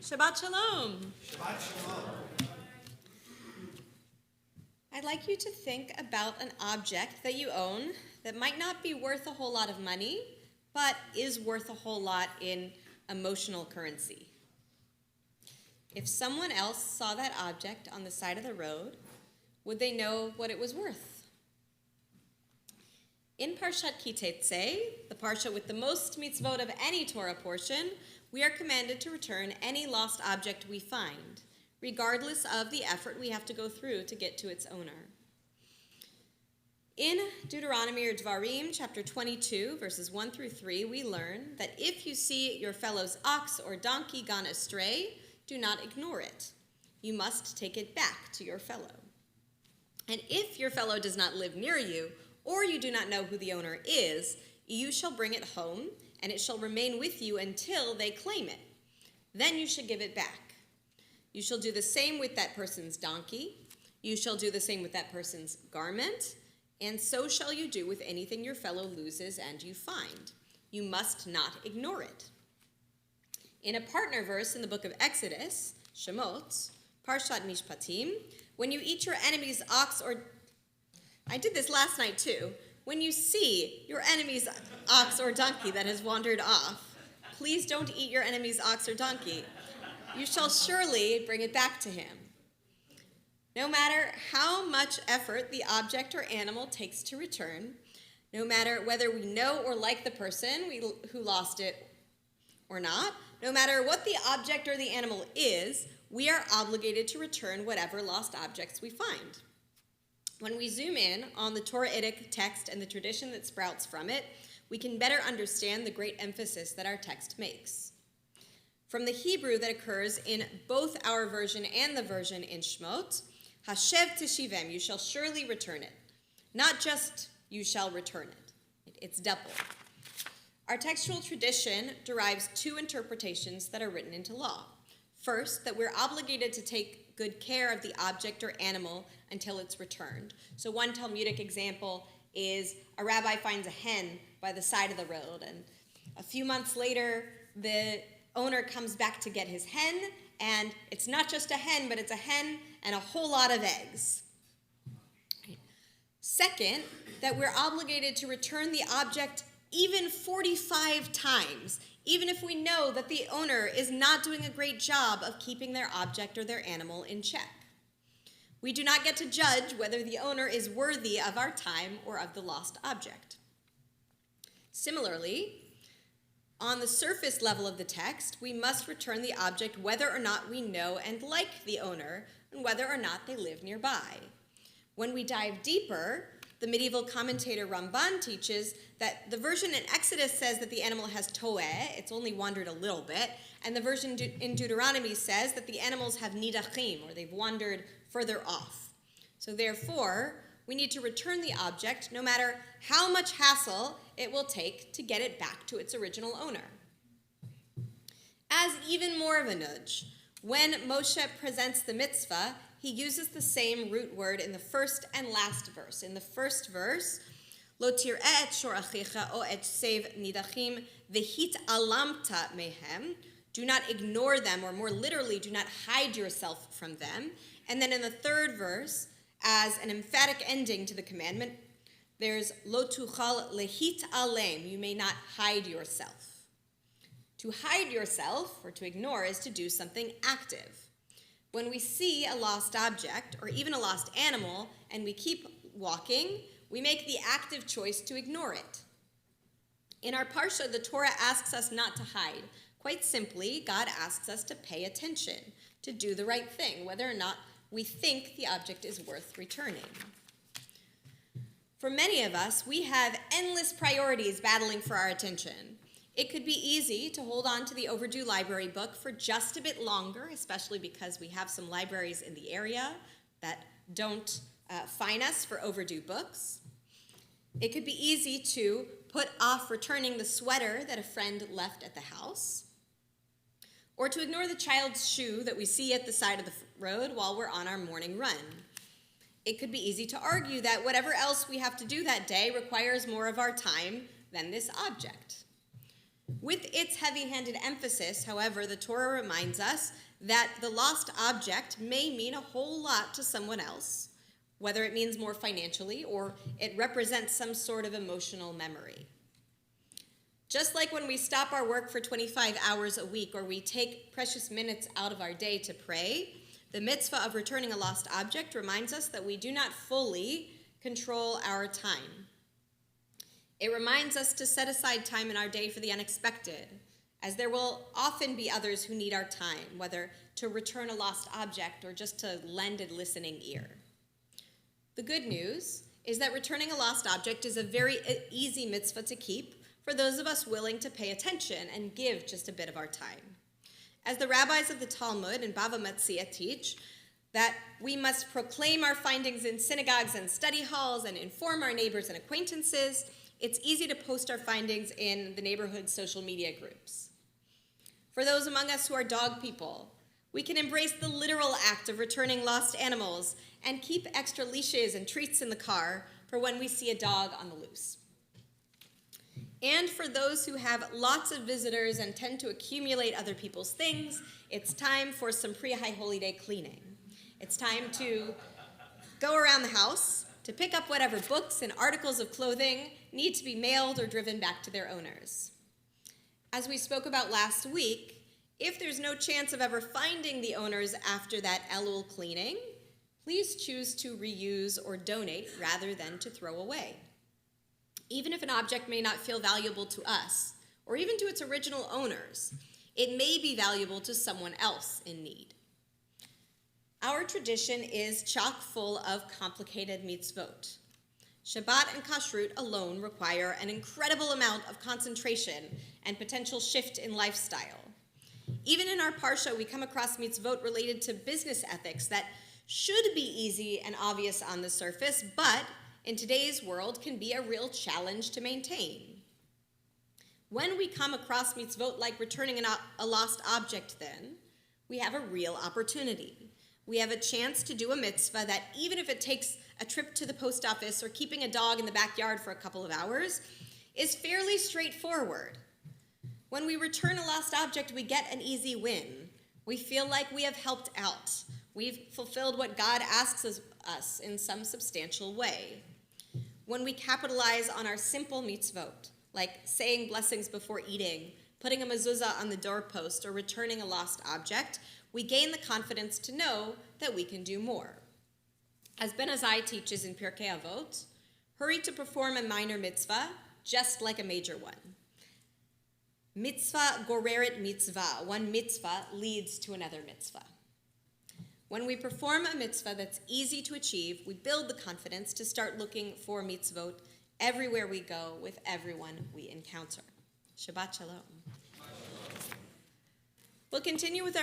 Shabbat Shalom. Shabbat Shalom. I'd like you to think about an object that you own that might not be worth a whole lot of money, but is worth a whole lot in emotional currency. If someone else saw that object on the side of the road, would they know what it was worth? In Parashat Teitzei, the parsha with the most mitzvot of any Torah portion, we are commanded to return any lost object we find, regardless of the effort we have to go through to get to its owner. In Deuteronomy or Dvarim, chapter 22, verses 1 through 3, we learn that if you see your fellow's ox or donkey gone astray, do not ignore it. You must take it back to your fellow. And if your fellow does not live near you, or you do not know who the owner is, you shall bring it home, and it shall remain with you until they claim it. Then you shall give it back. You shall do the same with that person's donkey. You shall do the same with that person's garment. And so shall you do with anything your fellow loses and you find. You must not ignore it. In a partner verse in the book of Exodus, Shemot, Parashat Mishpatim, when you eat your enemy's ox or... I did this last night too. When you see your enemy's ox or donkey that has wandered off, please don't eat your enemy's ox or donkey. You shall surely bring it back to him. No matter how much effort the object or animal takes to return, no matter whether we know or like the person who lost it or not, no matter what the object or the animal is, we are obligated to return whatever lost objects we find. When we zoom in on the Torah-itic text and the tradition that sprouts from it, we can better understand the great emphasis that our text makes. From the Hebrew that occurs in both our version and the version in Shemot, Hashev teshivem, you shall surely return it. Not just you shall return it. It's double. Our textual tradition derives two interpretations that are written into law. First, that we're obligated to take good care of the object or animal until it's returned. So one Talmudic example is a rabbi finds a hen by the side of the road, and a few months later, the owner comes back to get his hen, and it's not just a hen, but it's a hen and a whole lot of eggs. Second, that we're obligated to return the object even 45 times, even if we know that the owner is not doing a great job of keeping their object or their animal in check. We do not get to judge whether the owner is worthy of our time or of the lost object. Similarly, on the surface level of the text, we must return the object whether or not we know and like the owner and whether or not they live nearby. When we dive deeper, the medieval commentator Ramban teaches that the version in Exodus says that the animal has toeh, it's only wandered a little bit, and the version in Deuteronomy says that the animals have nidachim, or they've wandered further off. So therefore, we need to return the object no matter how much hassle it will take to get it back to its original owner. As even more of a nudge, when Moshe presents the mitzvah, he uses the same root word in the first and last verse. In the first verse, Lo tir'eh et shor achicha o et sev nidachim v'hit alamta mehem. Do not ignore them, or more literally, do not hide yourself from them. And then in the third verse, as an emphatic ending to the commandment, there's Lo tuchal lehit alem. You may not hide yourself. To hide yourself, or to ignore, is to do something active. When we see a lost object, or even a lost animal, and we keep walking, we make the active choice to ignore it. In our parsha, the Torah asks us not to hide. Quite simply, God asks us to pay attention, to do the right thing, whether or not we think the object is worth returning. For many of us, we have endless priorities battling for our attention. It could be easy to hold on to the overdue library book for just a bit longer, especially because we have some libraries in the area that don't fine us for overdue books. It could be easy to put off returning the sweater that a friend left at the house, or to ignore the child's shoe that we see at the side of the road while we're on our morning run. It could be easy to argue that whatever else we have to do that day requires more of our time than this object. With its heavy-handed emphasis, however, the Torah reminds us that the lost object may mean a whole lot to someone else, whether it means more financially or it represents some sort of emotional memory. Just like when we stop our work for 25 hours a week or we take precious minutes out of our day to pray, the mitzvah of returning a lost object reminds us that we do not fully control our time. It reminds us to set aside time in our day for the unexpected, as there will often be others who need our time, whether to return a lost object or just to lend a listening ear. The good news is that returning a lost object is a very easy mitzvah to keep for those of us willing to pay attention and give just a bit of our time. As the rabbis of the Talmud and Bava Metzia teach, that we must proclaim our findings in synagogues and study halls and inform our neighbors and acquaintances, it's easy to post our findings in the neighborhood social media groups. For those among us who are dog people, we can embrace the literal act of returning lost animals and keep extra leashes and treats in the car for when we see a dog on the loose. And for those who have lots of visitors and tend to accumulate other people's things, it's time for some pre-High Holy Day cleaning. It's time to go around the house, to pick up whatever books and articles of clothing need to be mailed or driven back to their owners. As we spoke about last week, if there's no chance of ever finding the owners after that Elul cleaning, please choose to reuse or donate rather than to throw away. Even if an object may not feel valuable to us, or even to its original owners, it may be valuable to someone else in need. Our tradition is chock full of complicated mitzvot. Shabbat and kashrut alone require an incredible amount of concentration and potential shift in lifestyle. Even in our parsha, we come across mitzvot related to business ethics that should be easy and obvious on the surface, but in today's world can be a real challenge to maintain. When we come across mitzvot like returning a lost object, then, we have a real opportunity. We have a chance to do a mitzvah that, even if it takes a trip to the post office or keeping a dog in the backyard for a couple of hours, is fairly straightforward. When we return a lost object, we get an easy win. We feel like we have helped out. We've fulfilled what God asks of us in some substantial way. When we capitalize on our simple mitzvot, like saying blessings before eating, putting a mezuzah on the doorpost, or returning a lost object, we gain the confidence to know that we can do more. As Ben Azai teaches in Pirkei Avot, hurry to perform a minor mitzvah just like a major one. Mitzvah goreret mitzvah. One mitzvah leads to another mitzvah. When we perform a mitzvah that's easy to achieve, we build the confidence to start looking for mitzvot everywhere we go with everyone we encounter. Shabbat shalom. We'll continue with our